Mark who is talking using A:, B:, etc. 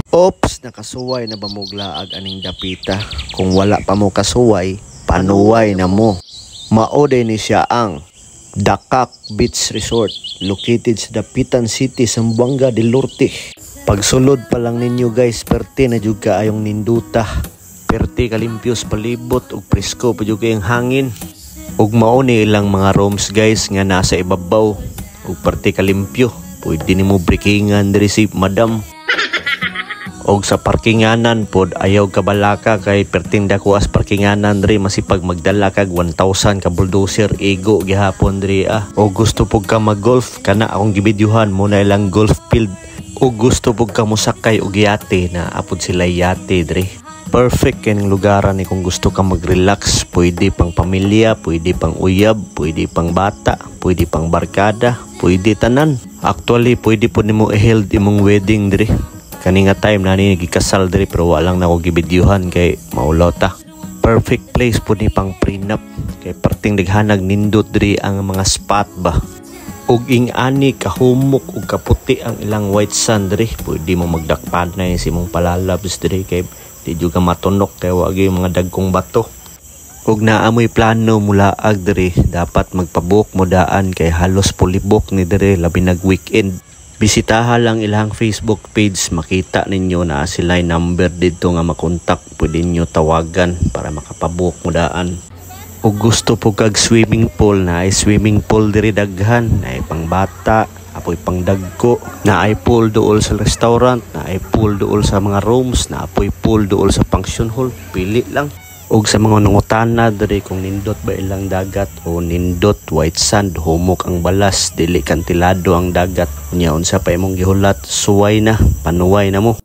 A: Ops, nakasuway na ba mo glaag aning dapita? Kung wala pa mo kasuway, panuway na mo. Maoday ni siya ang Dakak Beach Resort, located sa Dapitan City, Zamboanga del Norte. Pagsulod pa lang ninyo guys, perte na jud kaayong ninduta. Perte kalimpios palibot ug presko pa jud kayong hangin. Ug mao ni ilang mga rooms guys nga nasa ibabaw ug perte kalimpyo. Pwede nimo breakingan diri si madam. Og sa parkinganan pod ayaw kabalaka kay perting dako as parkinganan diri masipag magdala kag 1,000 ka bulldozer ego gihapon diri Og gusto pug ka mag-golf kana akong gibidyuhan mo na ilang golf field. Og gusto pug ka mosakay og yate na apod sila yate diri. Perfect kining lugaran ni kung gusto ka mag-relax, pwede pang pamilya, pwede pang uyab, pwede pang bata, pwede pang barkada, pwede tanan. Actually pwede po nimo i-held imong wedding diri. Kani nga time na ni gikasal diri pero walang na ko gibidyuhan kay maulaw ta. Perfect place po ni pang prenup kay parting daghanag nindot diri ang mga spot ba. Ug ing-ani kahumok ug kaputi ang ilang white sand diri. Pwede mo magdakpanay si mong palalabs diri kay di juga matunok kay wa gyud mga dagkong bato. Ug naamoy plano mula ag diri dapat magpabook mo daan kay halos pulibok ni diri labi nag weekend. Bisitaha lang ilang Facebook page, makita ninyo na sila number dito nga makontak, pwede nyo tawagan para makapabook mo daan. O gusto po kag swimming pool, na ay swimming pool diri daghan, na ay pang bata, apoy pang dagko, na ay pool dool sa restaurant, na ay pool dool sa mga rooms, na apoy pool dool sa function hall, pili lang. Og sa mga nangutana diri kung nindot ba ilang dagat o nindot white sand, humok ang balas, dili kantilado ang dagat. Unya unsa pa imong gihulat, suway na, panuway na mo.